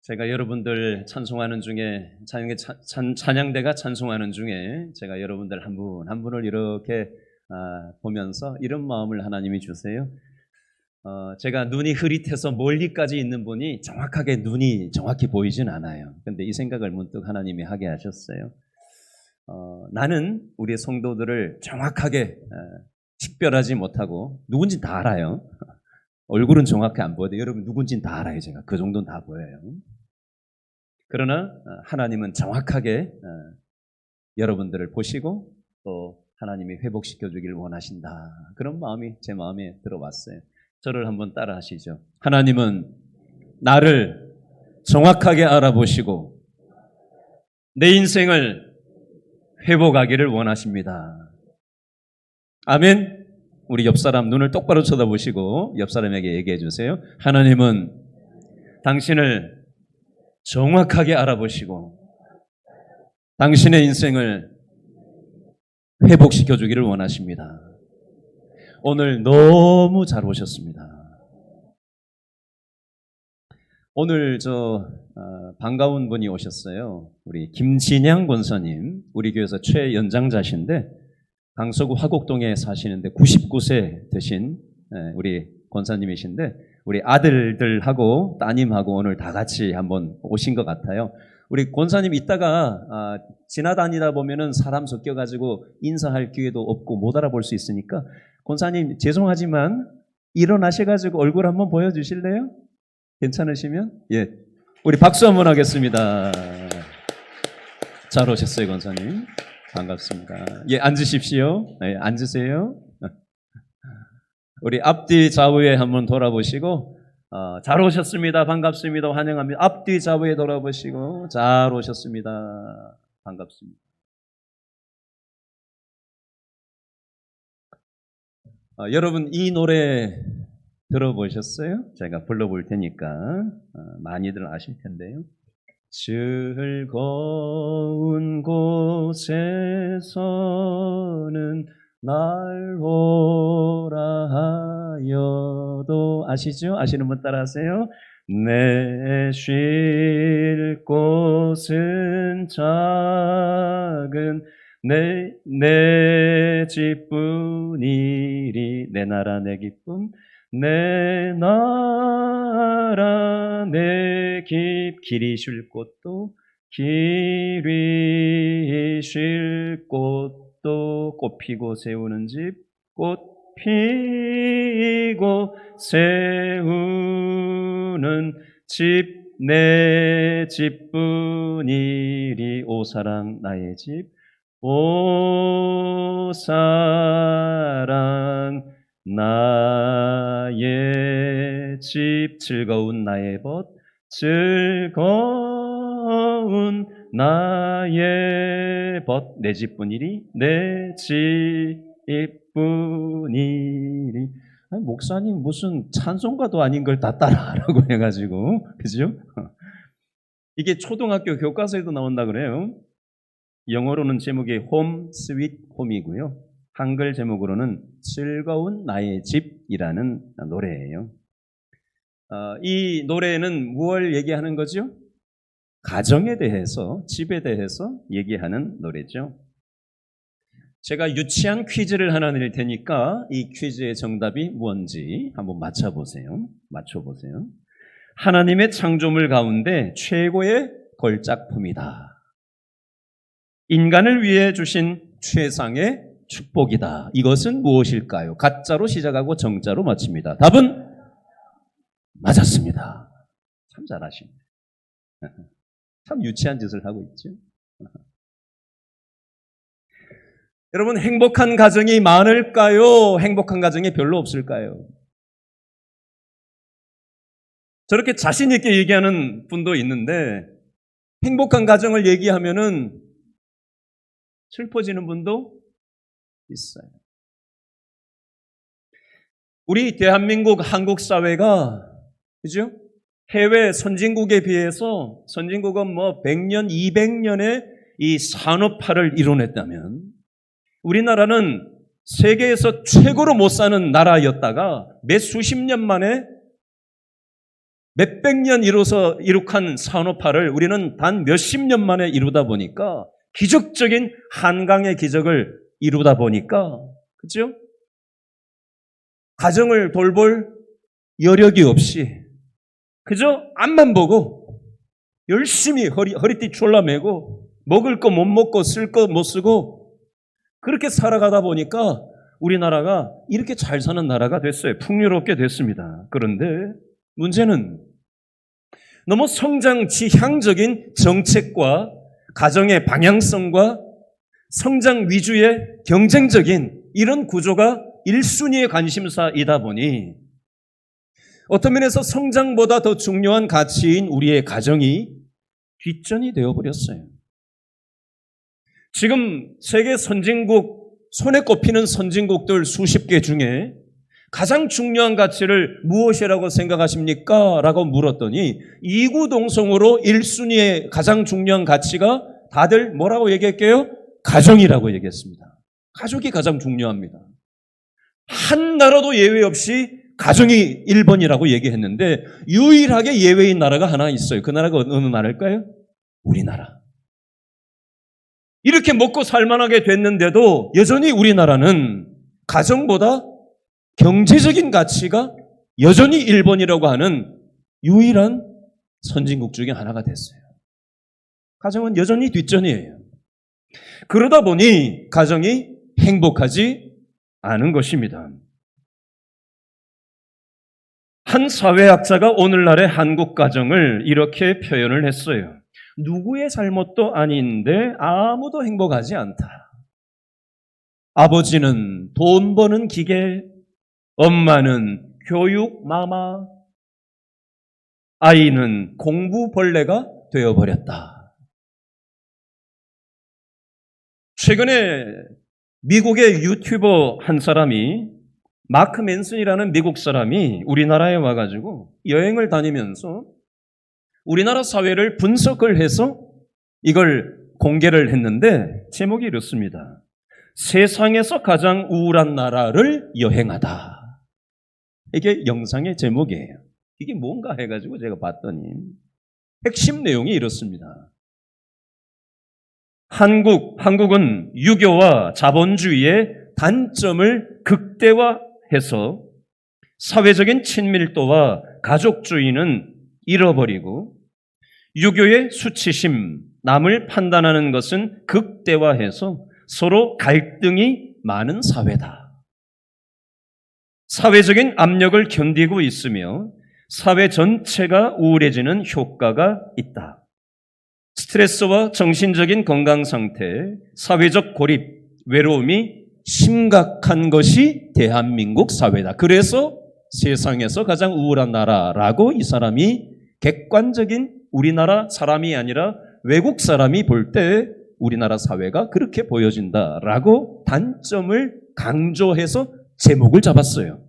제가 여러분들 찬송하는 중에 찬양대가 찬송하는 중에 제가 여러분들 한 분 한 분을 이렇게 보면서 이런 마음을 하나님이 주세요. 제가 눈이 흐릿해서 멀리까지 있는 분이 정확하게 눈이 정확히 보이진 않아요. 근데 이 생각을 문득 하나님이 하게 하셨어요. 나는 우리 성도들을 정확하게 식별하지 못하고 누군지 다 알아요. 얼굴은 정확히 안 보여도 여러분 누군지는 다 알아요. 제가 그 정도는 다 보여요. 그러나 하나님은 정확하게 여러분들을 보시고 또 하나님이 회복시켜 주기를 원하신다. 그런 마음이 제 마음에 들어왔어요. 저를 한번 따라 하시죠. 하나님은 나를 정확하게 알아보시고 내 인생을 회복하기를 원하십니다. 아멘. 우리 옆 사람 눈을 똑바로 쳐다보시고 옆 사람에게 얘기해 주세요. 하나님은 당신을 정확하게 알아보시고 당신의 인생을 회복시켜 주기를 원하십니다. 오늘 너무 잘 오셨습니다. 오늘 반가운 분이 오셨어요. 우리 김진양 권사님, 우리 교회에서 최연장자신데 강서구 화곡동에 사시는데 99세 되신 우리 권사님이신데 우리 아들들하고 따님하고 오늘 다 같이 한번 오신 것 같아요. 우리 권사님 이따가 지나다니다 보면은 사람 섞여가지고 인사할 기회도 없고 못 알아볼 수 있으니까 권사님 죄송하지만 일어나셔가지고 얼굴 한번 보여주실래요? 괜찮으시면? 예, 우리 박수 한번 하겠습니다. 잘 오셨어요, 권사님. 반갑습니다. 예, 앉으십시오. 네, 앉으세요. 우리 앞뒤 좌우에 한번 돌아보시고 잘 오셨습니다. 반갑습니다. 환영합니다. 앞뒤 좌우에 돌아보시고 잘 오셨습니다. 반갑습니다. 여러분 이 노래 들어보셨어요? 제가 불러볼 테니까 많이들 아실 텐데요. 즐거운 곳에서는 날 오라 하여도 아시죠? 아시는 분 따라하세요. 내 쉴 곳은 작은 내 집뿐이리 내 나라 내 기쁨 내 나라 내 길이 쉴 곳도 길이 쉴 곳도 꽃 피고 세우는 집 꽃 피고 세우는 집 내 집뿐이리 오 사랑 나의 집 오 사랑 나의 집 즐거운 나의 벗 즐거운 나의 벗 내 집뿐이리 내 집뿐이리 목사님 무슨 찬송가도 아닌 걸 다 따라하라고 해가지고 그죠? 이게 초등학교 교과서에도 나온다 그래요. 영어로는 제목이 Home Sweet Home이고요. 한글 제목으로는 즐거운 나의 집이라는 노래예요. 이 노래는 무엇을 얘기하는 거죠? 가정에 대해서, 집에 대해서 얘기하는 노래죠. 제가 유치한 퀴즈를 하나 낼 테니까 이 퀴즈의 정답이 뭔지 한번 맞춰보세요. 하나님의 창조물 가운데 최고의 걸작품이다. 인간을 위해 주신 최상의 축복이다. 이것은 무엇일까요? 가짜로 시작하고 정자로 마칩니다. 답은 맞았습니다. 참 잘하십니다. 참 유치한 짓을 하고 있죠. 여러분 행복한 가정이 많을까요? 행복한 가정이 별로 없을까요? 저렇게 자신 있게 얘기하는 분도 있는데 행복한 가정을 얘기하면은 슬퍼지는 분도 있어요. 우리 대한민국 한국 사회가 그죠? 해외 선진국에 비해서 선진국은 100년, 200년의 이 산업화를 이뤄냈다면 우리나라는 세계에서 최고로 못 사는 나라였다가 몇 수십 년 만에 몇백 년 이룩한 산업화를 우리는 단 몇십 년 만에 이루다 보니까 기적적인 한강의 기적을 이루다 보니까 그죠? 가정을 돌볼 여력이 없이 그저 앞만 보고 열심히 허리띠 졸라매고 먹을 거 못 먹고 쓸 거 못 쓰고 그렇게 살아가다 보니까 우리나라가 이렇게 잘 사는 나라가 됐어요. 풍요롭게 됐습니다. 그런데 문제는 너무 성장 지향적인 정책과 가정의 방향성과 성장 위주의 경쟁적인 이런 구조가 1순위의 관심사이다 보니 어떤 면에서 성장보다 더 중요한 가치인 우리의 가정이 뒷전이 되어버렸어요. 지금 세계 선진국, 손에 꼽히는 선진국들 수십 개 중에 가장 중요한 가치를 무엇이라고 생각하십니까? 라고 물었더니 이구동성으로 1순위의 가장 중요한 가치가 다들 뭐라고 얘기할게요? 가정이라고 얘기했습니다. 가족이 가장 중요합니다. 한 나라도 예외 없이 가정이 1번이라고 얘기했는데 유일하게 예외인 나라가 하나 있어요. 그 나라가 어느 나라일까요? 우리나라. 이렇게 먹고 살만하게 됐는데도 여전히 우리나라는 가정보다 경제적인 가치가 여전히 1번이라고 하는 유일한 선진국 중에 하나가 됐어요. 가정은 여전히 뒷전이에요. 그러다 보니 가정이 행복하지 않은 것입니다. 한 사회학자가 오늘날의 한국 가정을 이렇게 표현을 했어요. 누구의 잘못도 아닌데 아무도 행복하지 않다. 아버지는 돈 버는 기계, 엄마는 교육 마마, 아이는 공부 벌레가 되어버렸다. 최근에 미국의 유튜버 한 사람이 마크 맨슨이라는 미국 사람이 우리나라에 와가지고 여행을 다니면서 우리나라 사회를 분석을 해서 이걸 공개를 했는데 제목이 이렇습니다. 세상에서 가장 우울한 나라를 여행하다. 이게 영상의 제목이에요. 이게 뭔가 해가지고 제가 봤더니 핵심 내용이 이렇습니다. 한국은 유교와 자본주의의 단점을 극대화해서 사회적인 친밀도와 가족주의는 잃어버리고 유교의 수치심, 남을 판단하는 것은 극대화해서 서로 갈등이 많은 사회다. 사회적인 압력을 견디고 있으며 사회 전체가 우울해지는 효과가 있다. 스트레스와 정신적인 건강 상태, 사회적 고립, 외로움이 심각한 것이 대한민국 사회다. 그래서 세상에서 가장 우울한 나라라고 이 사람이 객관적인 우리나라 사람이 아니라 외국 사람이 볼 때 우리나라 사회가 그렇게 보여진다라고 단점을 강조해서 제목을 잡았어요.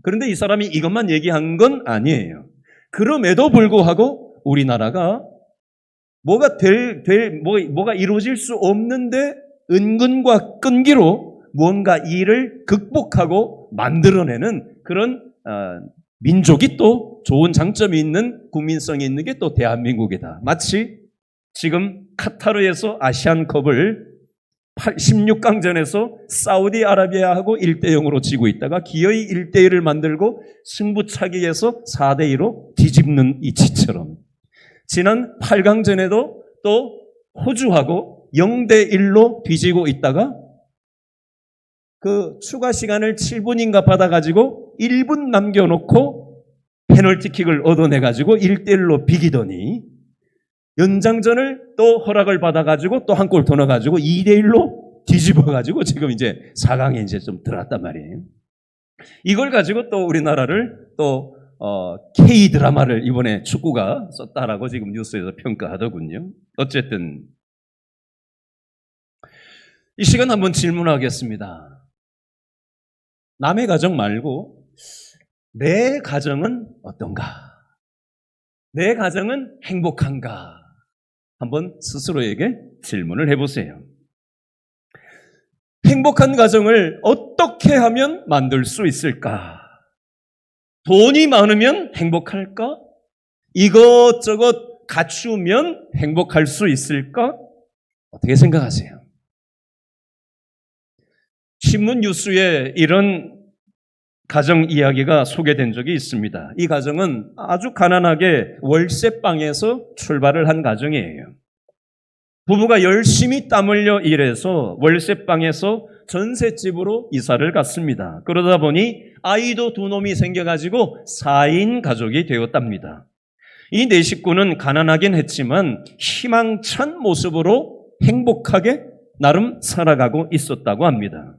그런데 이 사람이 이것만 얘기한 건 아니에요. 그럼에도 불구하고 우리나라가 뭐가 이루어질 수 없는데 은근과 끈기로 뭔가 일을 극복하고 만들어내는 그런 민족이 또 좋은 장점이 있는 국민성이 있는 게 또 대한민국이다. 마치 지금 카타르에서 아시안컵을 16강전에서 사우디아라비아하고 1대0으로 지고 있다가 기어이 1대1을 만들고 승부차기에서 4대2로 뒤집는 이치처럼 지난 8강전에도 또 호주하고 0대1로 뒤지고 있다가 그 추가 시간을 7분인가 받아가지고 1분 남겨놓고 페널티킥을 얻어내가지고 1대1로 비기더니 연장전을 또 허락을 받아가지고 또 한 골 더 넣어가지고 2대1로 뒤집어가지고 지금 이제 4강에 이제 좀 들어왔단 말이에요. 이걸 가지고 또 우리나라를 또 K-드라마를 이번에 축구가 썼다라고 지금 뉴스에서 평가하더군요. 어쨌든 이 시간 한번 질문하겠습니다. 남의 가정 말고 내 가정은 어떤가? 내 가정은 행복한가? 한번 스스로에게 질문을 해보세요. 행복한 가정을 어떻게 하면 만들 수 있을까? 돈이 많으면 행복할까? 이것저것 갖추면 행복할 수 있을까? 어떻게 생각하세요? 신문 뉴스에 이런 가정 이야기가 소개된 적이 있습니다. 이 가정은 아주 가난하게 월세방에서 출발을 한 가정이에요. 부부가 열심히 땀 흘려 일해서 월세방에서 전셋집으로 이사를 갔습니다. 그러다 보니 아이도 두 놈이 생겨가지고 4인 가족이 되었답니다. 이 네 식구는 가난하긴 했지만 희망찬 모습으로 행복하게 나름 살아가고 있었다고 합니다.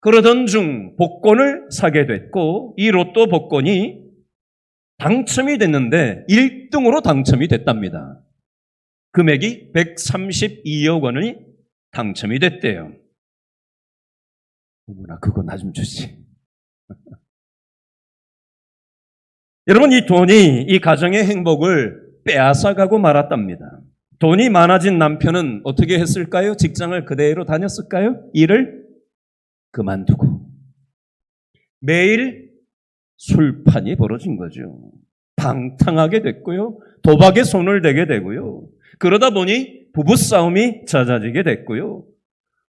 그러던 중 복권을 사게 됐고 이 로또 복권이 당첨이 됐는데 1등으로 당첨이 됐답니다. 금액이 132억 원이 당첨이 됐대요. 어머나 그거 나 좀 주지. 여러분 이 돈이 이 가정의 행복을 빼앗아가고 말았답니다. 돈이 많아진 남편은 어떻게 했을까요? 직장을 그대로 다녔을까요? 일을 그만두고 매일 술판이 벌어진 거죠. 방탕하게 됐고요. 도박에 손을 대게 되고요. 그러다 보니 부부싸움이 잦아지게 됐고요.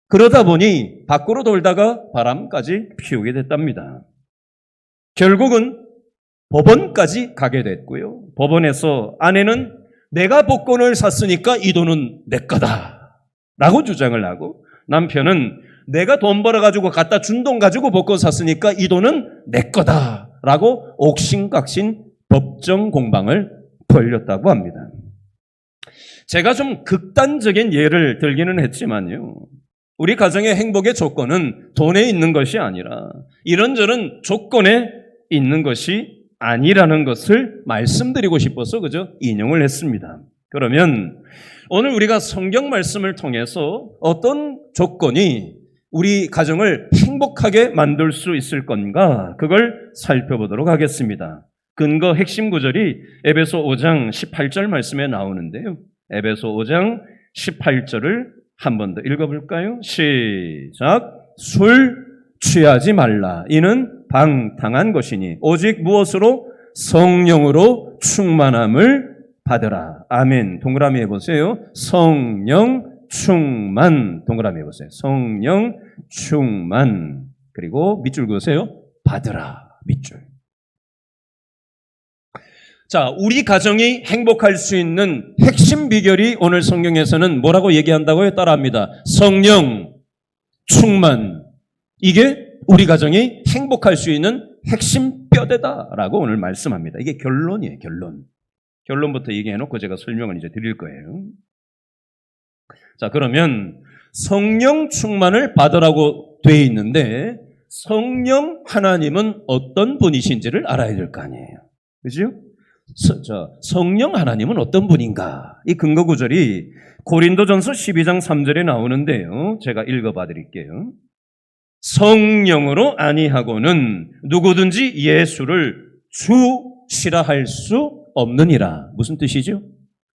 그러다 보니 밖으로 돌다가 바람까지 피우게 됐답니다. 결국은 법원까지 가게 됐고요. 법원에서 아내는 내가 복권을 샀으니까 이 돈은 내 거다 라고 주장을 하고 남편은 내가 돈 벌어가지고 갖다 준 돈 가지고 복권 샀으니까 이 돈은 내 거다 라고 옥신각신 법정 공방을 벌였다고 합니다. 제가 좀 극단적인 예를 들기는 했지만요. 우리 가정의 행복의 조건은 돈에 있는 것이 아니라 이런저런 조건에 있는 것이 아니라는 것을 말씀드리고 싶어서 그저 인용을 했습니다. 그러면 오늘 우리가 성경 말씀을 통해서 어떤 조건이 우리 가정을 행복하게 만들 수 있을 건가 그걸 살펴보도록 하겠습니다. 근거 핵심 구절이 에베소 5장 18절 말씀에 나오는데요. 에베소 5장 18절을 한 번 더 읽어볼까요? 시작. 술 취하지 말라. 이는 방탕한 것이니 오직 무엇으로? 성령으로 충만함을 받으라. 아멘. 동그라미 해보세요. 성령 충만. 동그라미 해보세요. 성령 충만. 그리고 밑줄 그으세요. 받으라. 밑줄. 자, 우리 가정이 행복할 수 있는 핵심 비결이 오늘 성경에서는 뭐라고 얘기한다고요? 따라합니다. 성령 충만. 이게 우리 가정이 행복할 수 있는 핵심 뼈대다라고 오늘 말씀합니다. 이게 결론이에요, 결론. 결론부터 얘기해놓고 제가 설명을 이제 드릴 거예요. 자, 그러면 성령 충만을 받으라고 돼 있는데 성령 하나님은 어떤 분이신지를 알아야 될 거 아니에요. 그죠? 성령 하나님은 어떤 분인가? 이 근거 구절이 고린도전서 12장 3절에 나오는데요. 제가 읽어봐 드릴게요. 성령으로 아니하고는 누구든지 예수를 주시라 할 수 없느니라. 무슨 뜻이죠?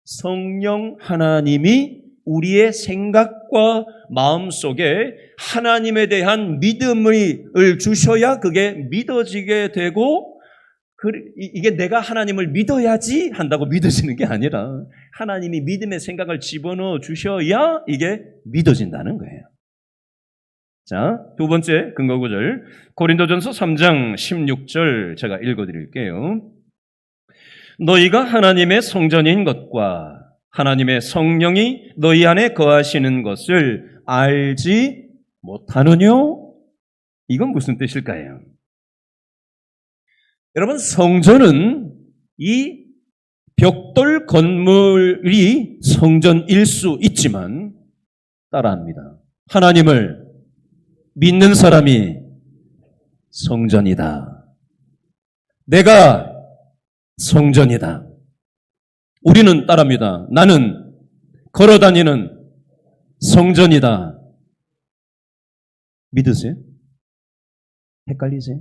성령 하나님이 우리의 생각과 마음속에 하나님에 대한 믿음을 주셔야 그게 믿어지게 되고 이게 내가 하나님을 믿어야지 한다고 믿어지는 게 아니라 하나님이 믿음의 생각을 집어넣어 주셔야 이게 믿어진다는 거예요. 자, 두 번째 근거 구절 고린도전서 3장 16절 제가 읽어드릴게요. 너희가 하나님의 성전인 것과 하나님의 성령이 너희 안에 거하시는 것을 알지 못하느냐? 이건 무슨 뜻일까요? 여러분, 성전은 이 벽돌 건물이 성전일 수 있지만 따라합니다. 하나님을 믿는 사람이 성전이다. 내가 성전이다. 우리는 따라합니다. 나는 걸어다니는 성전이다. 믿으세요? 헷갈리세요?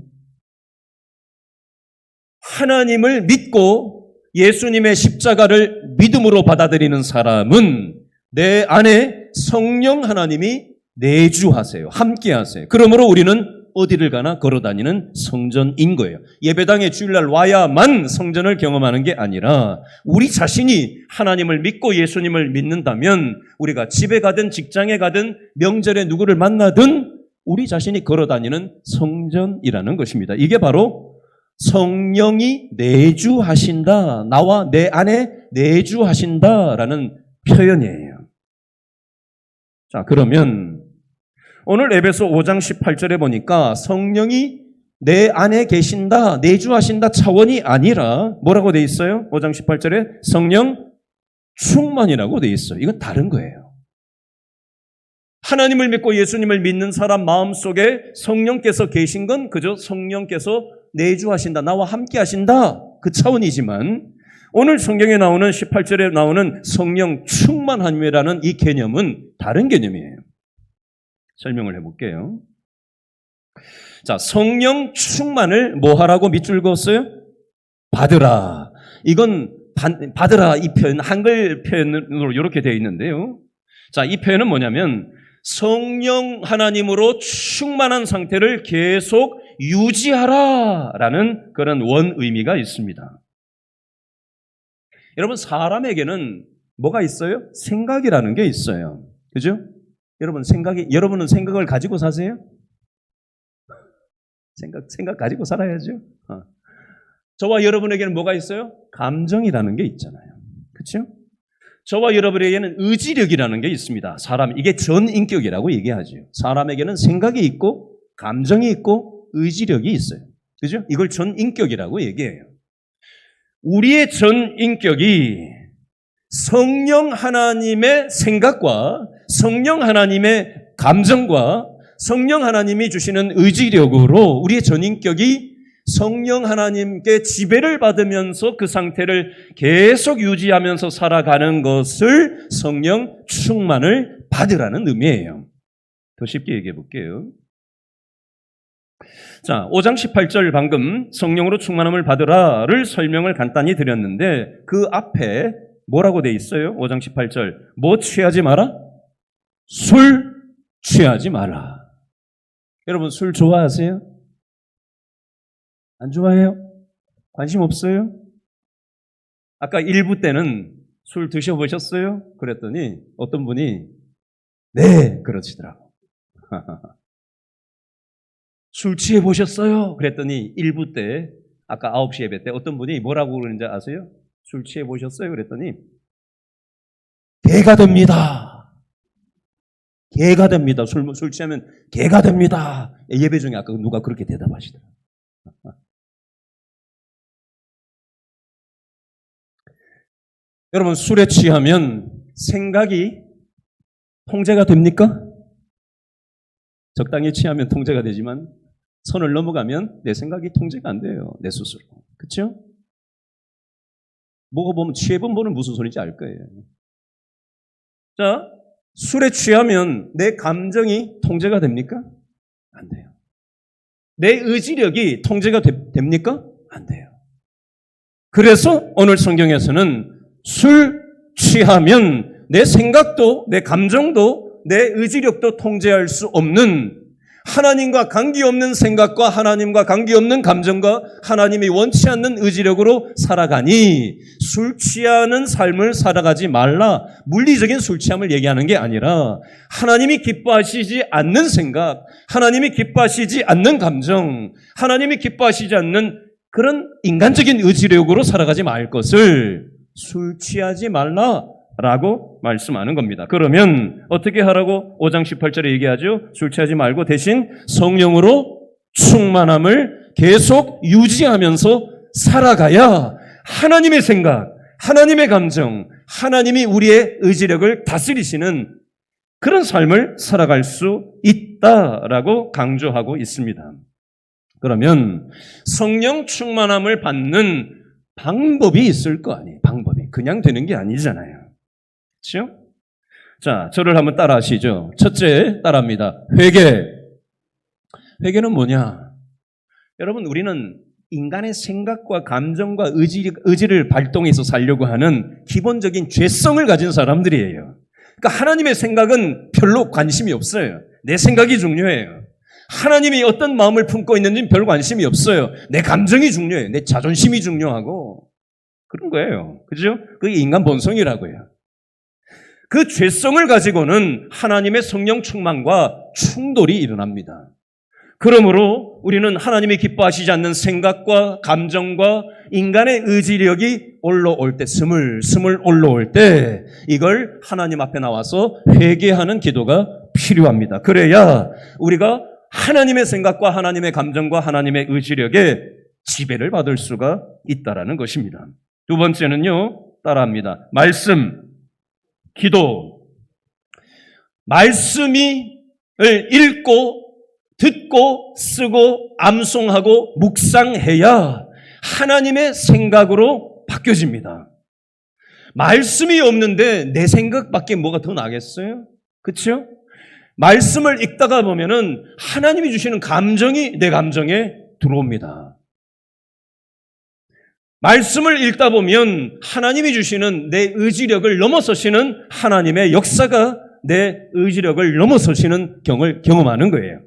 하나님을 믿고 예수님의 십자가를 믿음으로 받아들이는 사람은 내 안에 성령 하나님이 내주하세요. 함께하세요. 그러므로 우리는 어디를 가나 걸어다니는 성전인 거예요. 예배당에 주일날 와야만 성전을 경험하는 게 아니라 우리 자신이 하나님을 믿고 예수님을 믿는다면 우리가 집에 가든 직장에 가든 명절에 누구를 만나든 우리 자신이 걸어다니는 성전이라는 것입니다. 이게 바로 성령이 내주하신다, 나와 내 안에 내주하신다라는 표현이에요. 자, 그러면 오늘 에베소 5장 18절에 보니까 성령이 내 안에 계신다, 내주하신다 차원이 아니라 뭐라고 돼 있어요? 5장 18절에 성령 충만이라고 돼 있어요. 이건 다른 거예요. 하나님을 믿고 예수님을 믿는 사람 마음속에 성령께서 계신 건 그저 성령께서 내주하신다, 나와 함께 하신다 그 차원이지만 오늘 성경에 나오는 18절에 나오는 성령 충만함이라는 이 개념은 다른 개념이에요. 설명을 해볼게요. 자, 성령 충만을 뭐 하라고 밑줄 그었어요? 받으라. 이건 받으라 이 표현, 한글 표현으로 이렇게 되어 있는데요. 자, 이 표현은 뭐냐면 성령 하나님으로 충만한 상태를 계속 유지하라라는 그런 원 의미가 있습니다. 여러분, 사람에게는 뭐가 있어요? 생각이라는 게 있어요. 그죠? 여러분은 생각을 가지고 사세요? 생각 가지고 살아야죠. 저와 여러분에게는 뭐가 있어요? 감정이라는 게 있잖아요. 그렇죠? 저와 여러분에게는 의지력이라는 게 있습니다. 이게 전인격이라고 얘기하죠. 사람에게는 생각이 있고 감정이 있고 의지력이 있어요. 그죠? 이걸 전인격이라고 얘기해요. 우리의 전인격이 성령 하나님의 생각과 성령 하나님의 감정과 성령 하나님이 주시는 의지력으로 우리의 전인격이 성령 하나님께 지배를 받으면서 그 상태를 계속 유지하면서 살아가는 것을 성령 충만을 받으라는 의미예요. 더 쉽게 얘기해 볼게요. 자, 5장 18절 방금 성령으로 충만함을 받으라를 설명을 간단히 드렸는데 그 앞에 뭐라고 돼 있어요? 5장 18절. 뭐 취하지 마라? 술 취하지 마라. 여러분, 술 좋아하세요? 안 좋아해요? 관심 없어요? 아까 1부 때는 술 드셔보셨어요? 그랬더니 어떤 분이 네, 그러시더라고. 술 취해보셨어요? 그랬더니 1부 때 아까 9시 예배 때 어떤 분이 뭐라고 그러는지 아세요? 술 취해보셨어요? 그랬더니 개가 됩니다. 개가 됩니다. 술 취하면 개가 됩니다. 예배 중에 아까 누가 그렇게 대답하시더라고요. 여러분, 술에 취하면 생각이 통제가 됩니까? 적당히 취하면 통제가 되지만 선을 넘어가면 내 생각이 통제가 안 돼요. 내 스스로. 그렇죠? 뭐가 보면 취해본 분은 무슨 소리인지 알 거예요. 자, 술에 취하면 내 감정이 통제가 됩니까? 안 돼요. 내 의지력이 통제가 됩니까? 안 돼요. 그래서 오늘 성경에서는 술 취하면 내 생각도 내 감정도 내 의지력도 통제할 수 없는 하나님과 관계없는 생각과 하나님과 관계없는 감정과 하나님이 원치 않는 의지력으로 살아가니 술 취하는 삶을 살아가지 말라. 물리적인 술 취함을 얘기하는 게 아니라 하나님이 기뻐하시지 않는 생각, 하나님이 기뻐하시지 않는 감정, 하나님이 기뻐하시지 않는 그런 인간적인 의지력으로 살아가지 말 것을 술 취하지 말라라고 말씀하는 겁니다. 그러면 어떻게 하라고 5장 18절에 얘기하죠? 술 취하지 말고 대신 성령으로 충만함을 계속 유지하면서 살아가야 하나님의 생각, 하나님의 감정, 하나님이 우리의 의지력을 다스리시는 그런 삶을 살아갈 수 있다라고 강조하고 있습니다. 그러면 성령 충만함을 받는 방법이 있을 거 아니에요. 방법이. 그냥 되는 게 아니잖아요. 그렇죠? 자, 저를 한번 따라 하시죠. 첫째 따라합니다. 회개. 회개는 뭐냐? 여러분, 우리는 인간의 생각과 감정과 의지를 발동해서 살려고 하는 기본적인 죄성을 가진 사람들이에요. 그러니까 하나님의 생각은 별로 관심이 없어요. 내 생각이 중요해요. 하나님이 어떤 마음을 품고 있는지는 별 관심이 없어요. 내 감정이 중요해요. 내 자존심이 중요하고 그런 거예요. 그죠? 그게 인간 본성이라고요. 그 죄성을 가지고는 하나님의 성령 충만과 충돌이 일어납니다. 그러므로 우리는 하나님이 기뻐하시지 않는 생각과 감정과 인간의 의지력이 올라올 때, 스물스물 올라올 때 이걸 하나님 앞에 나와서 회개하는 기도가 필요합니다. 그래야 우리가 하나님의 생각과 하나님의 감정과 하나님의 의지력에 지배를 받을 수가 있다라는 것입니다. 두 번째는요, 따라합니다. 말씀, 기도. 말씀을 읽고 듣고 쓰고 암송하고 묵상해야 하나님의 생각으로 바뀌어집니다. 말씀이 없는데 내 생각밖에 뭐가 더 나겠어요? 그렇죠? 말씀을 읽다가 보면은 하나님이 주시는 감정이 내 감정에 들어옵니다. 말씀을 읽다 보면 하나님이 주시는 내 의지력을 넘어서시는 하나님의 역사가 내 의지력을 넘어서시는 경을 경험하는 거예요.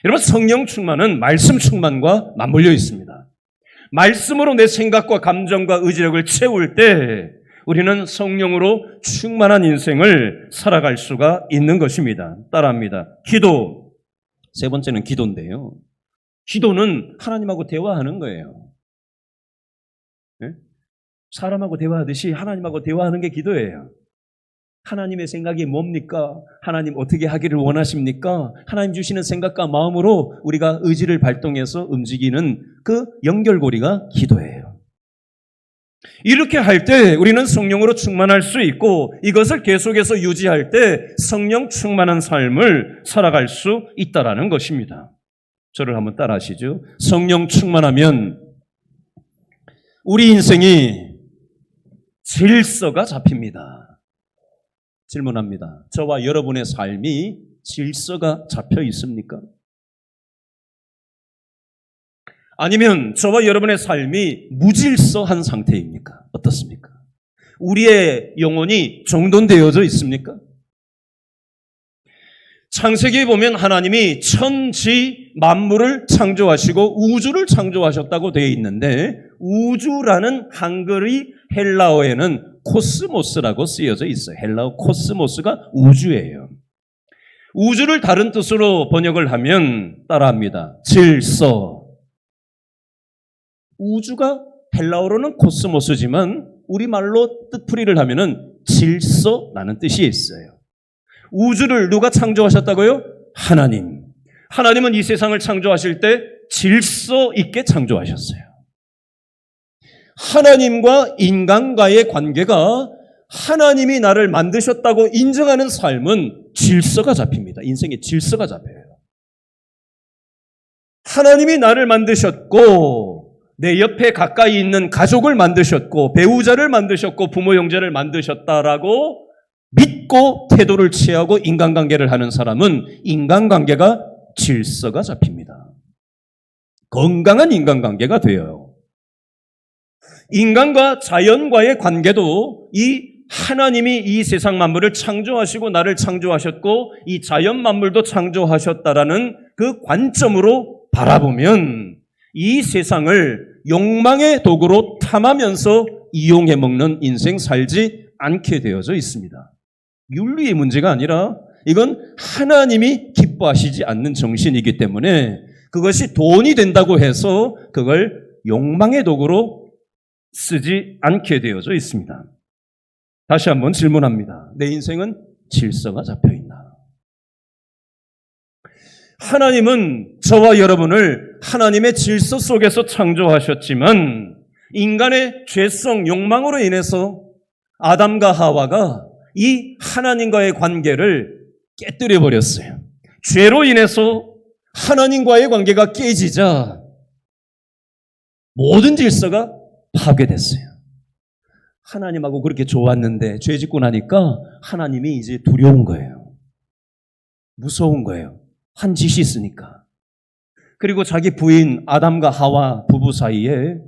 여러분, 성령 충만은 말씀 충만과 맞물려 있습니다. 말씀으로 내 생각과 감정과 의지력을 채울 때 우리는 성령으로 충만한 인생을 살아갈 수가 있는 것입니다. 따라합니다. 기도. 세 번째는 기도인데요. 기도는 하나님하고 대화하는 거예요. 네? 사람하고 대화하듯이 하나님하고 대화하는 게 기도예요. 하나님의 생각이 뭡니까? 하나님 어떻게 하기를 원하십니까? 하나님 주시는 생각과 마음으로 우리가 의지를 발동해서 움직이는 그 연결고리가 기도예요. 이렇게 할 때 우리는 성령으로 충만할 수 있고 이것을 계속해서 유지할 때 성령 충만한 삶을 살아갈 수 있다라는 것입니다. 저를 한번 따라 하시죠. 성령 충만하면 우리 인생이 질서가 잡힙니다. 질문합니다. 저와 여러분의 삶이 질서가 잡혀 있습니까? 아니면 저와 여러분의 삶이 무질서한 상태입니까? 어떻습니까? 우리의 영혼이 정돈되어져 있습니까? 창세기에 보면 하나님이 천지 만물을 창조하시고 우주를 창조하셨다고 되어 있는데 우주라는 한글이 헬라어에는 코스모스라고 쓰여져 있어요. 헬라어 코스모스가 우주예요. 우주를 다른 뜻으로 번역을 하면 따라합니다. 질서. 우주가 헬라어로는 코스모스지만 우리말로 뜻풀이를 하면은 질서라는 뜻이 있어요. 우주를 누가 창조하셨다고요? 하나님. 하나님은 이 세상을 창조하실 때 질서 있게 창조하셨어요. 하나님과 인간과의 관계가 하나님이 나를 만드셨다고 인정하는 삶은 질서가 잡힙니다. 인생에 질서가 잡혀요. 하나님이 나를 만드셨고 내 옆에 가까이 있는 가족을 만드셨고 배우자를 만드셨고 부모 형제를 만드셨다라고 믿고 태도를 취하고 인간관계를 하는 사람은 인간관계가 질서가 잡힙니다. 건강한 인간관계가 돼요. 인간과 자연과의 관계도 이 하나님이 이 세상 만물을 창조하시고 나를 창조하셨고 이 자연 만물도 창조하셨다라는 그 관점으로 바라보면 이 세상을 욕망의 도구로 탐하면서 이용해 먹는 인생 살지 않게 되어져 있습니다. 윤리의 문제가 아니라 이건 하나님이 기뻐하시지 않는 정신이기 때문에 그것이 돈이 된다고 해서 그걸 욕망의 도구로 쓰지 않게 되어져 있습니다. 다시 한번 질문합니다. 내 인생은 질서가 잡혀 있나? 하나님은 저와 여러분을 하나님의 질서 속에서 창조하셨지만 인간의 죄성, 욕망으로 인해서 아담과 하와가 이 하나님과의 관계를 깨뜨려 버렸어요. 죄로 인해서 하나님과의 관계가 깨지자 모든 질서가 파괴됐어요. 하나님하고 그렇게 좋았는데 죄 짓고 나니까 하나님이 이제 두려운 거예요. 무서운 거예요. 한 짓이 있으니까. 그리고 자기 부인 아담과 하와 부부 사이에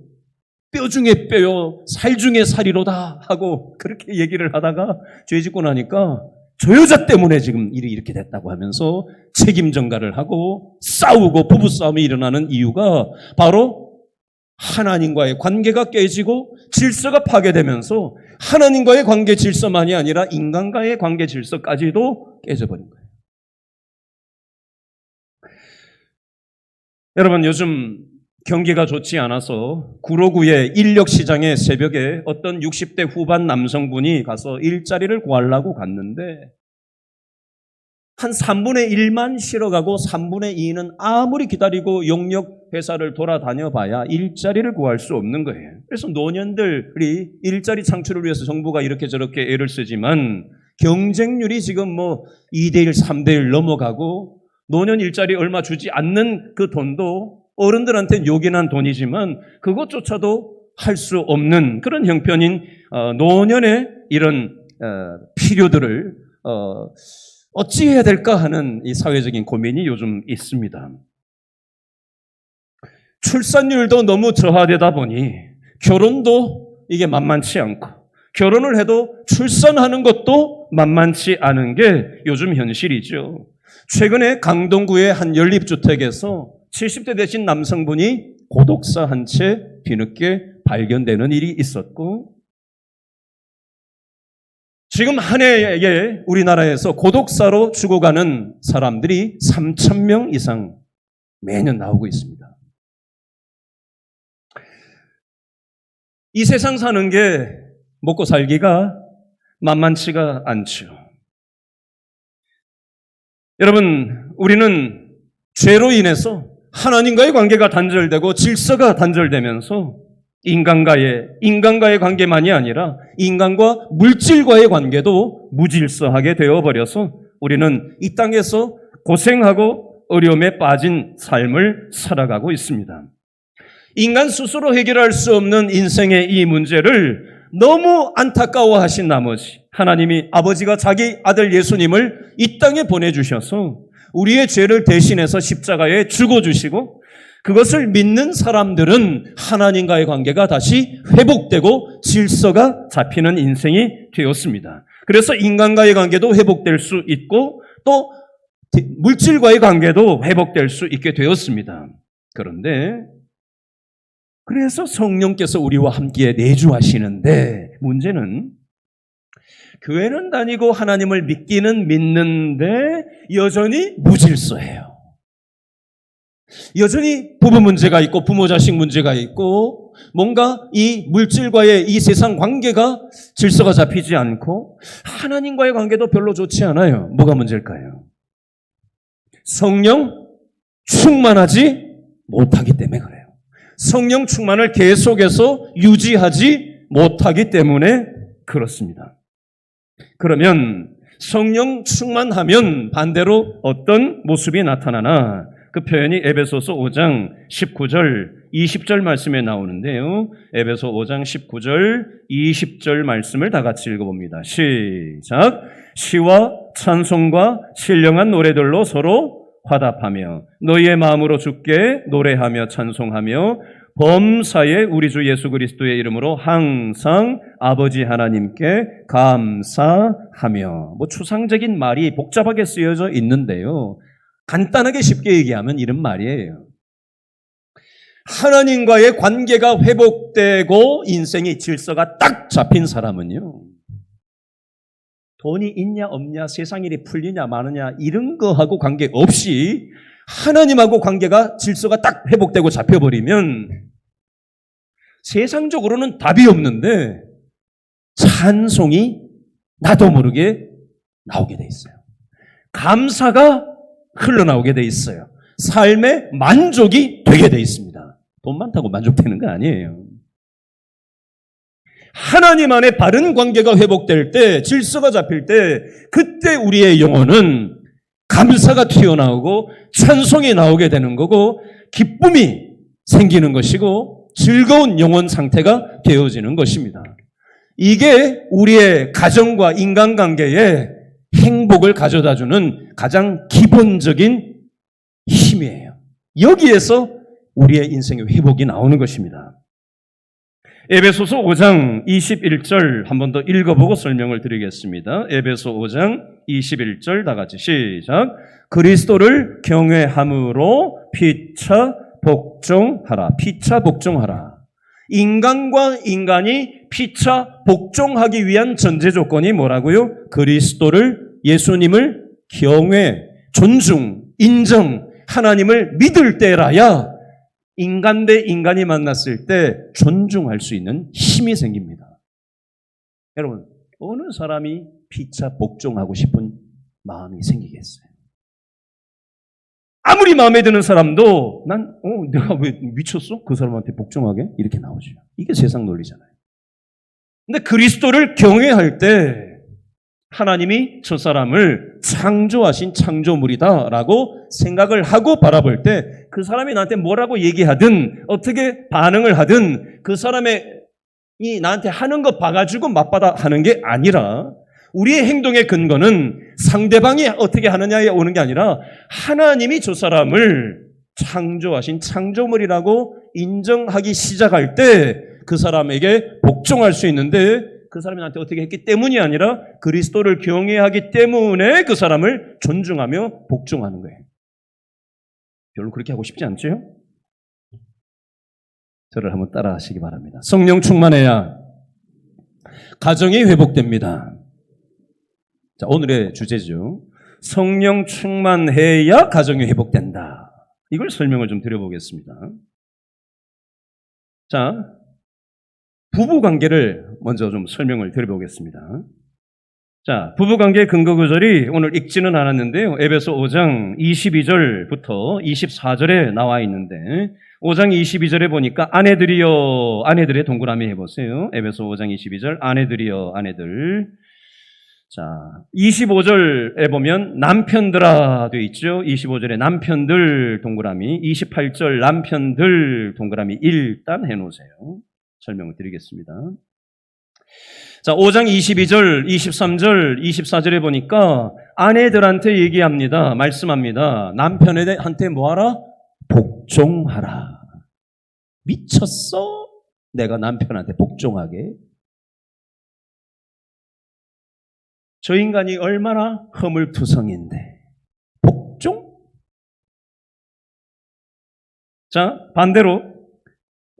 뼈 중에 뼈요 살 중에 살이로다 하고 그렇게 얘기를 하다가 죄 짓고 나니까 저 여자 때문에 지금 일이 이렇게 됐다고 하면서 책임 전가를 하고 싸우고 부부싸움이 일어나는 이유가 바로 하나님과의 관계가 깨지고 질서가 파괴되면서 하나님과의 관계 질서만이 아니라 인간과의 관계 질서까지도 깨져버린 거예요. 여러분, 요즘 경기가 좋지 않아서 구로구의 인력시장에 새벽에 어떤 60대 후반 남성분이 가서 일자리를 구하려고 갔는데 한 3분의 1만 실어가고 3분의 2는 아무리 기다리고 용역 회사를 돌아다녀 봐야 일자리를 구할 수 없는 거예요. 그래서 노년들이 일자리 창출을 위해서 정부가 이렇게 저렇게 애를 쓰지만 경쟁률이 지금 2대1, 3대1 넘어가고 노년 일자리 얼마 주지 않는 그 돈도 어른들한테는 요긴한 돈이지만 그것조차도 할 수 없는 그런 형편인 노년의 이런 필요들을 어찌 해야 될까 하는 이 사회적인 고민이 요즘 있습니다. 출산율도 너무 저하되다 보니 결혼도 이게 만만치 않고 결혼을 해도 출산하는 것도 만만치 않은 게 요즘 현실이죠. 최근에 강동구의 한 연립주택에서 70대 되신 남성분이 고독사 한 채 뒤늦게 발견되는 일이 있었고 지금 한 해에 우리나라에서 고독사로 죽어가는 사람들이 3,000명 이상 매년 나오고 있습니다. 이 세상 사는 게 먹고 살기가 만만치가 않죠. 여러분, 우리는 죄로 인해서 하나님과의 관계가 단절되고 질서가 단절되면서 인간과의 관계만이 아니라 인간과 물질과의 관계도 무질서하게 되어버려서 우리는 이 땅에서 고생하고 어려움에 빠진 삶을 살아가고 있습니다. 인간 스스로 해결할 수 없는 인생의 이 문제를 너무 안타까워하신 나머지 하나님이 아버지가 자기 아들 예수님을 이 땅에 보내주셔서 우리의 죄를 대신해서 십자가에 죽어주시고 그것을 믿는 사람들은 하나님과의 관계가 다시 회복되고 질서가 잡히는 인생이 되었습니다. 그래서 인간과의 관계도 회복될 수 있고 또 물질과의 관계도 회복될 수 있게 되었습니다. 그런데 그래서 성령께서 우리와 함께 내주하시는데 문제는 교회는 다니고 하나님을 믿는데 여전히 무질서해요. 여전히 부부 문제가 있고 부모 자식 문제가 있고 뭔가 이 물질과의 이 세상 관계가 질서가 잡히지 않고 하나님과의 관계도 별로 좋지 않아요. 뭐가 문제일까요? 성령 충만하지 못하기 때문에 그래요. 성령 충만을 계속해서 유지하지 못하기 때문에 그렇습니다. 그러면 성령 충만하면 반대로 어떤 모습이 나타나나 그 표현이 에베소서 5장 19절 20절 말씀에 나오는데요. 에베소 5장 19절 20절 말씀을 다 같이 읽어봅니다. 시작. 시와 찬송과 신령한 노래들로 서로 화답하며 너희의 마음으로 주께 노래하며 찬송하며 범사에 우리 주 예수 그리스도의 이름으로 항상 아버지 하나님께 감사하며 추상적인 말이 복잡하게 쓰여져 있는데요. 간단하게 쉽게 얘기하면 이런 말이에요. 하나님과의 관계가 회복되고 인생의 질서가 딱 잡힌 사람은요. 돈이 있냐 없냐 세상 일이 풀리냐 마느냐 이런 거하고 관계없이 하나님하고 관계가 질서가 딱 회복되고 잡혀버리면 세상적으로는 답이 없는데 찬송이 나도 모르게 나오게 돼 있어요. 감사가 흘러나오게 돼 있어요. 삶의 만족이 되게 돼 있습니다. 돈 많다고 만족되는 거 아니에요. 하나님 안에 바른 관계가 회복될 때, 질서가 잡힐 때, 그때 우리의 영혼은 감사가 튀어나오고 찬송이 나오게 되는 거고 기쁨이 생기는 것이고 즐거운 영혼 상태가 되어지는 것입니다. 이게 우리의 가정과 인간관계에 행복을 가져다주는 가장 기본적인 힘이에요. 여기에서 우리의 인생의 회복이 나오는 것입니다. 에베소서 5장 21절 한 번 더 읽어보고 설명을 드리겠습니다. 에베소 5장 21절 다 같이 시작. 그리스도를 경외함으로 피차 복종하라. 피차 복종하라. 인간과 인간이 피차 복종하기 위한 전제 조건이 뭐라고요? 그리스도를, 예수님을 경외, 존중, 인정, 하나님을 믿을 때라야 인간 대 인간이 만났을 때 존중할 수 있는 힘이 생깁니다. 여러분, 어느 사람이 피차 복종하고 싶은 마음이 생기겠어요? 아무리 마음에 드는 사람도 내가 왜 미쳤어? 그 사람한테 복종하게? 이렇게 나오죠. 이게 세상 논리잖아요. 근데 그리스도를 경외할 때 하나님이 저 사람을 창조하신 창조물이다라고 생각을 하고 바라볼 때 그 사람이 나한테 뭐라고 얘기하든 어떻게 반응을 하든 그 사람이 나한테 하는 거 봐가지고 맞받아 하는 게 아니라 우리의 행동의 근거는 상대방이 어떻게 하느냐에 오는 게 아니라 하나님이 저 사람을 창조하신 창조물이라고 인정하기 시작할 때 그 사람에게 복종할 수 있는데 그 사람이 나한테 어떻게 했기 때문이 아니라 그리스도를 경외하기 때문에 그 사람을 존중하며 복종하는 거예요. 별로 그렇게 하고 싶지 않죠? 저를 한번 따라 하시기 바랍니다. 성령 충만해야 가정이 회복됩니다. 자, 오늘의 주제죠. 성령 충만해야 가정이 회복된다. 이걸 설명을 좀 드려보겠습니다. 자, 부부관계를 먼저 좀 설명을 드려보겠습니다. 자, 부부관계 근거 구절이 오늘 읽지는 않았는데요. 에베소 5장 22절부터 24절에 나와 있는데 5장 22절에 보니까 아내들이여, 아내들의 동그라미 해보세요. 에베소 5장 22절 아내들이여, 아내들. 자, 25절에 보면 남편들아 되어 있죠. 25절에 남편들 동그라미, 28절 남편들 동그라미 일단 해놓으세요. 설명을 드리겠습니다. 자, 5장 22절, 23절, 24절에 보니까 아내들한테 얘기합니다. 말씀합니다. 남편한테 뭐하라? 복종하라. 미쳤어? 내가 남편한테 복종하게? 저 인간이 얼마나 허물투성인데 복종? 자, 반대로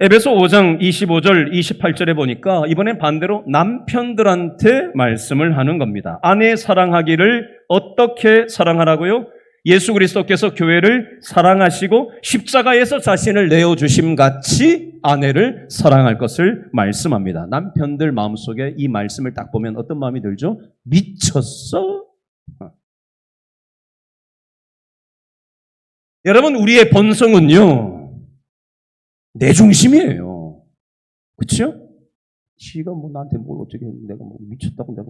에베소 5장 25절, 28절에 보니까 이번엔 반대로 남편들한테 말씀을 하는 겁니다. 아내 사랑하기를 어떻게 사랑하라고요? 예수 그리스도께서 교회를 사랑하시고 십자가에서 자신을 내어주심 같이 아내를 사랑할 것을 말씀합니다. 남편들 마음속에 이 말씀을 딱 보면 어떤 마음이 들죠? 미쳤어? 여러분, 우리의 본성은요 내 중심이에요. 그렇죠? 지가 뭐 나한테 뭘 어떻게 내가 뭐 미쳤다고 내가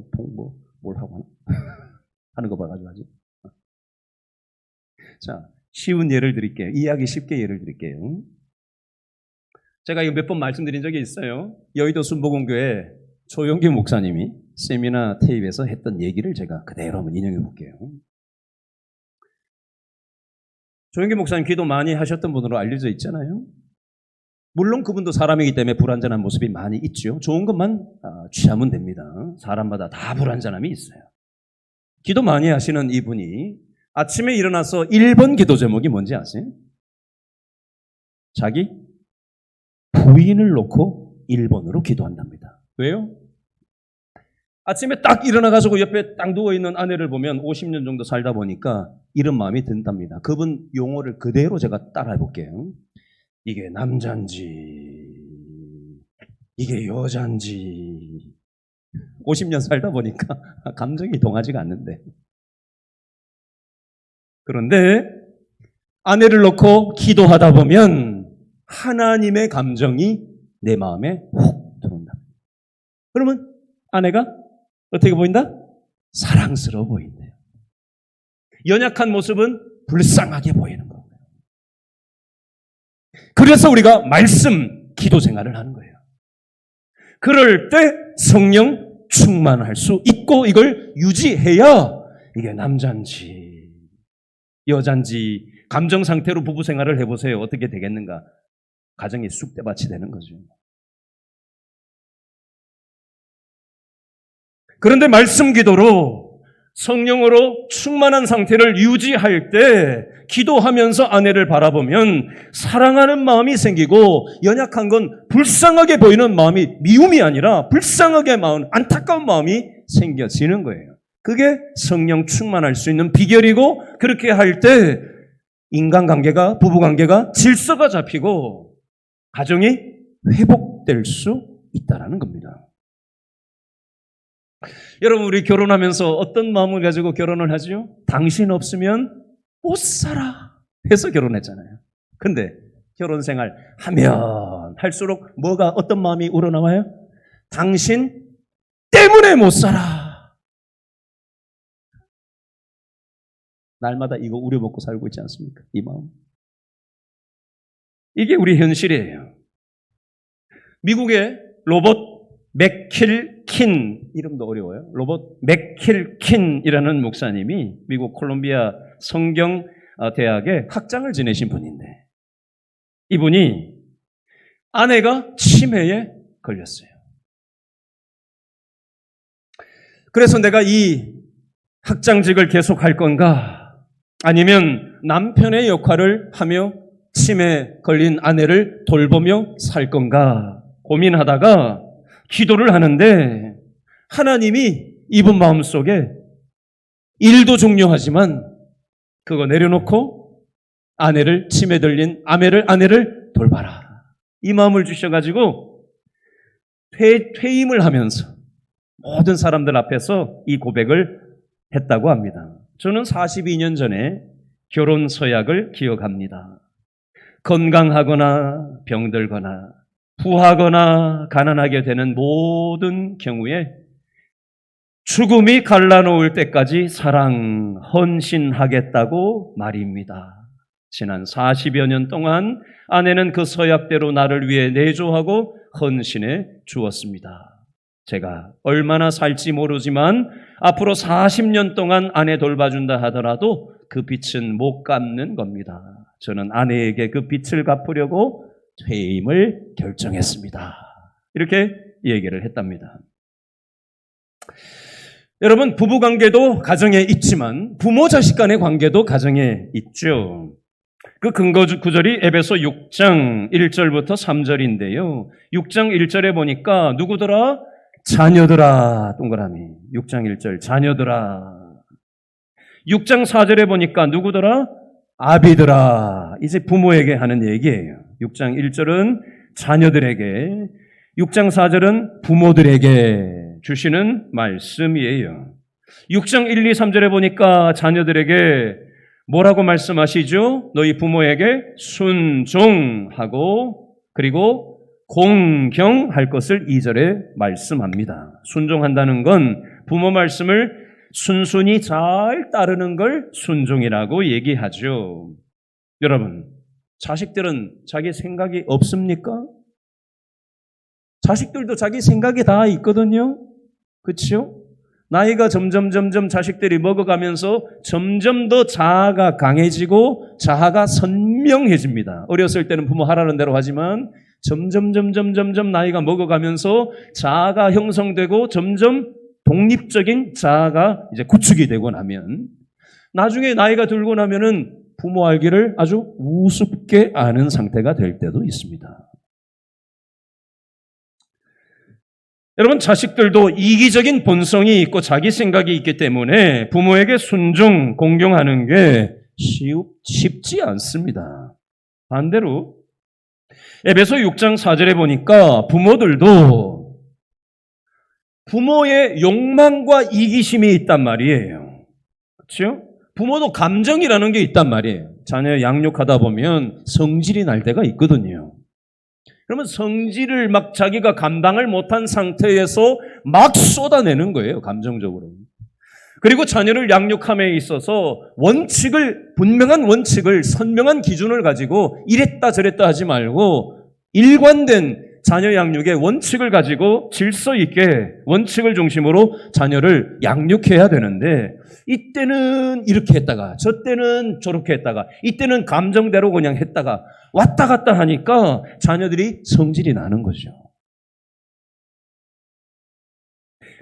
뭘 하고 하나? 하는 거 봐가지고 하지. 자, 쉬운 예를 드릴게요. 이해하기 쉽게 예를 드릴게요. 제가 이거 몇 번 말씀드린 적이 있어요. 여의도 순복음교회 조용기 목사님이 세미나 테이프에서 했던 얘기를 제가 그대로 한번 인용해 볼게요. 조용기 목사님 기도 많이 하셨던 분으로 알려져 있잖아요. 물론 그분도 사람이기 때문에 불완전한 모습이 많이 있죠. 좋은 것만 취하면 됩니다. 사람마다 다 불완전함이 있어요. 기도 많이 하시는 이분이 아침에 일어나서 1번 기도 제목이 뭔지 아세요? 자기 부인을 놓고 1번으로 기도한답니다. 왜요? 아침에 딱 일어나가지고 옆에 딱 누워있는 아내를 보면 50년 정도 살다 보니까 이런 마음이 든답니다. 그분 용어를 그대로 제가 따라해 볼게요. 이게 남잔지 이게 여잔지 50년 살다 보니까 감정이 동하지가 않는데, 그런데 아내를 놓고 기도하다 보면 하나님의 감정이 내 마음에 훅 들어온다. 그러면 아내가 어떻게 보인다? 사랑스러워 보인대요. 연약한 모습은 불쌍하게 보이는 거예요. 그래서 우리가 말씀, 기도 생활을 하는 거예요. 그럴 때 성령 충만할 수 있고 이걸 유지해야 이게 남잔지 여잔지 감정 상태로 부부 생활을 해보세요. 어떻게 되겠는가? 가정이 쑥대밭이 되는 거죠. 그런데 말씀 기도로 성령으로 충만한 상태를 유지할 때 기도하면서 아내를 바라보면 사랑하는 마음이 생기고 연약한 건 불쌍하게 보이는 마음이 미움이 아니라 불쌍하게 마음, 안타까운 마음이 생겨지는 거예요. 그게 성령 충만할 수 있는 비결이고 그렇게 할 때 인간관계가, 부부관계가 질서가 잡히고 가정이 회복될 수 있다는 겁니다. 여러분, 우리 결혼하면서 어떤 마음을 가지고 결혼을 하죠? 당신 없으면 못 살아 해서 결혼했잖아요. 근데 결혼 생활 하면 할수록 뭐가, 어떤 마음이 우러나와요? 당신 때문에 못 살아. 날마다 이거 우려먹고 살고 있지 않습니까? 이 마음. 이게 우리 현실이에요. 미국의 로봇 맥킬킨, 이름도 어려워요. 로봇 맥킬킨이라는 목사님이 미국 콜롬비아 성경대학의 학장을 지내신 분인데, 이분이 아내가 치매에 걸렸어요. 그래서 내가 이 학장직을 계속할 건가, 아니면 남편의 역할을 하며 치매 걸린 아내를 돌보며 살 건가 고민하다가 기도를 하는데 하나님이 이분 마음속에 일도 중요하지만 그거 내려놓고 아내를, 치매 들린 아내를 돌봐라, 이 마음을 주셔가지고 퇴임을 하면서 모든 사람들 앞에서 이 고백을 했다고 합니다. 저는 42년 전에 결혼 서약을 기억합니다. 건강하거나 병들거나 부하거나 가난하게 되는 모든 경우에 죽음이 갈라놓을 때까지 사랑, 헌신하겠다고 말입니다. 지난 40여 년 동안 아내는 그 서약대로 나를 위해 내조하고 헌신해 주었습니다. 제가 얼마나 살지 모르지만 앞으로 40년 동안 아내 돌봐준다 하더라도 그 빚은 못 갚는 겁니다. 저는 아내에게 그 빚을 갚으려고 퇴임을 결정했습니다. 이렇게 얘기를 했답니다. 여러분, 부부관계도 가정에 있지만 부모 자식 간의 관계도 가정에 있죠. 그 근거 구절이 에베소 6장 1절부터 3절인데요. 6장 1절에 보니까 누구더라? 자녀들아, 동그라미. 6장 1절 자녀들아. 6장 4절에 보니까 누구더라? 아비들아. 이제 부모에게 하는 얘기예요. 6장 1절은 자녀들에게, 6장 4절은 부모들에게 주시는 말씀이에요. 6장 1, 2, 3절에 보니까 자녀들에게 뭐라고 말씀하시죠? 너희 부모에게 순종하고 그리고 공경할 것을 2절에 말씀합니다. 순종한다는 건 부모 말씀을 순순히 잘 따르는 걸 순종이라고 얘기하죠. 여러분, 자식들은 자기 생각이 없습니까? 자식들도 자기 생각이 다 있거든요. 그렇죠? 나이가 점점 자식들이 먹어가면서 점점 더 자아가 강해지고 자아가 선명해집니다. 어렸을 때는 부모 하라는 대로 하지만 점점 나이가 먹어가면서 자아가 형성되고 점점 독립적인 자아가 이제 구축이 되고 나면 나중에 나이가 들고 나면은 부모 알기를 아주 우습게 아는 상태가 될 때도 있습니다. 여러분, 자식들도 이기적인 본성이 있고 자기 생각이 있기 때문에 부모에게 순종, 공경하는 게 쉽지 않습니다. 반대로 에베소 6장 4절에 보니까 부모들도 부모의 욕망과 이기심이 있단 말이에요. 그렇죠? 부모도 감정이라는 게 있단 말이에요. 자녀 양육하다 보면 성질이 날 때가 있거든요. 그러면 성질을 막 자기가 감당을 못한 상태에서 막 쏟아내는 거예요, 감정적으로. 그리고 자녀를 양육함에 있어서 분명한 원칙을, 선명한 기준을 가지고 이랬다 저랬다 하지 말고 일관된 자녀 양육의 원칙을 가지고 질서 있게 원칙을 중심으로 자녀를 양육해야 되는데 이때는 이렇게 했다가 저때는 저렇게 했다가 이때는 감정대로 그냥 했다가 왔다 갔다 하니까 자녀들이 성질이 나는 거죠.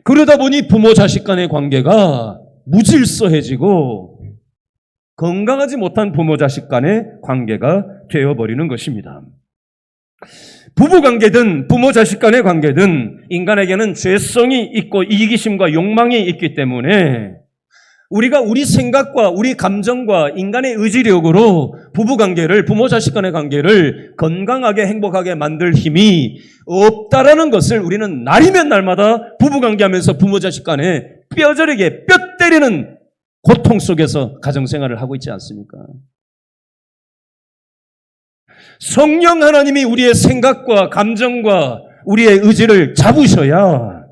그러다 보니 부모 자식 간의 관계가 무질서해지고 건강하지 못한 부모 자식 간의 관계가 되어버리는 것입니다. 부부관계든 부모 자식 간의 관계든 인간에게는 죄성이 있고 이기심과 욕망이 있기 때문에 우리가 우리 생각과 우리 감정과 인간의 의지력으로 부부관계를, 부모 자식 간의 관계를 건강하게 행복하게 만들 힘이 없다라는 것을 우리는 날이면 날마다 부부관계하면서 부모 자식 간에 뼈저리게 뼈 때리는 고통 속에서 가정생활을 하고 있지 않습니까? 성령 하나님이 우리의 생각과 감정과 우리의 의지를 잡으셔야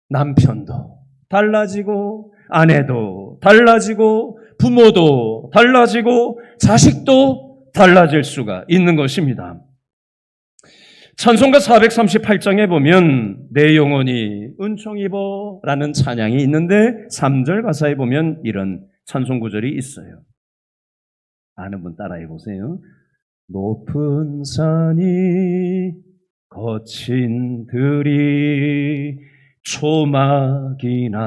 남편도 달라지고 아내도 달라지고 부모도 달라지고 자식도 달라질 수가 있는 것입니다. 찬송가 438장에 보면 내 영혼이 은총 입어 라는 찬양이 있는데 3절 가사에 보면 이런 찬송 구절이 있어요. 아는 분 따라해 보세요. 높은 산이 거친 들이 초막이나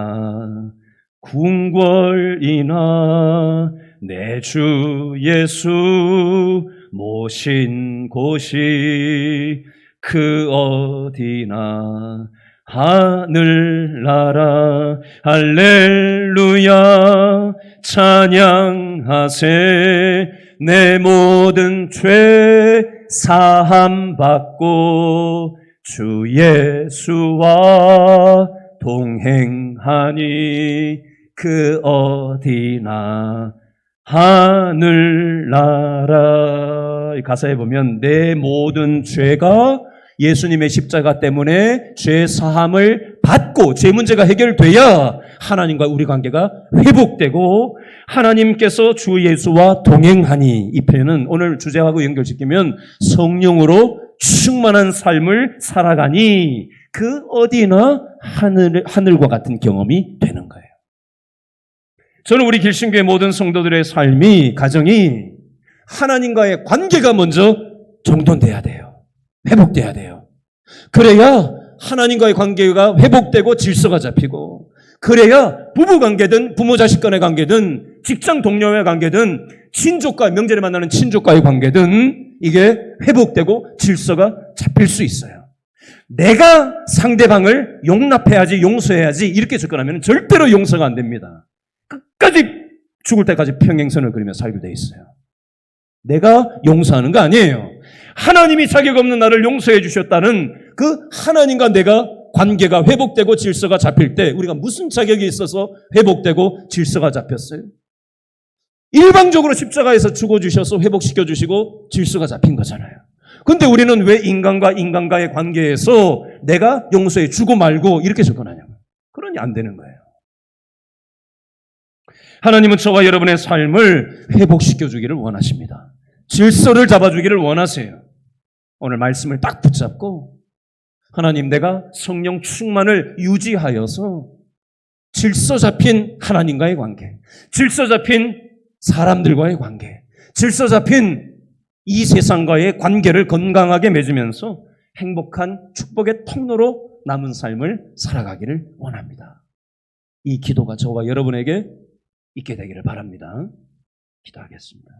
궁궐이나 내 주 예수 모신 곳이 그 어디나 하늘나라 할렐루야 찬양하세 내 모든 죄 사함 받고 주 예수와 동행하니 그 어디나 하늘나라. 이 가사에 보면 내 모든 죄가 예수님의 십자가 때문에 죄 사함을 받고 죄 문제가 해결돼야 하나님과 우리 관계가 회복되고 하나님께서 주 예수와 동행하니, 이 표현은 오늘 주제하고 연결시키면 성령으로 충만한 삶을 살아가니 그 어디나 하늘과 같은 경험이 되는 거예요. 저는 우리 길신교의 모든 성도들의 삶이, 가정이 하나님과의 관계가 먼저 정돈돼야 돼요. 회복돼야 돼요. 그래야 하나님과의 관계가 회복되고 질서가 잡히고, 그래야 부부관계든 부모 자식 간의 관계든 직장 동료의 관계든 친족과, 명절에 만나는 친족과의 관계든 이게 회복되고 질서가 잡힐 수 있어요. 내가 상대방을 용납해야지, 용서해야지 이렇게 접근하면 절대로 용서가 안 됩니다. 끝까지 죽을 때까지 평행선을 그리며 살게 돼 있어요. 내가 용서하는 거 아니에요. 하나님이 자격 없는 나를 용서해 주셨다는 그 하나님과 내가 관계가 회복되고 질서가 잡힐 때 우리가 무슨 자격이 있어서 회복되고 질서가 잡혔어요? 일방적으로 십자가에서 죽어주셔서 회복시켜주시고 질서가 잡힌 거잖아요. 근데 우리는 왜 인간과 인간과의 관계에서 내가 용서해 주고 말고 이렇게 접근하냐고요. 그러니 안 되는 거예요. 하나님은 저와 여러분의 삶을 회복시켜주기를 원하십니다. 질서를 잡아주기를 원하세요. 오늘 말씀을 딱 붙잡고 하나님, 내가 성령 충만을 유지하여서 질서 잡힌 하나님과의 관계, 질서 잡힌 사람들과의 관계, 질서 잡힌 이 세상과의 관계를 건강하게 맺으면서 행복한 축복의 통로로 남은 삶을 살아가기를 원합니다. 이 기도가 저와 여러분에게 있게 되기를 바랍니다. 기도하겠습니다.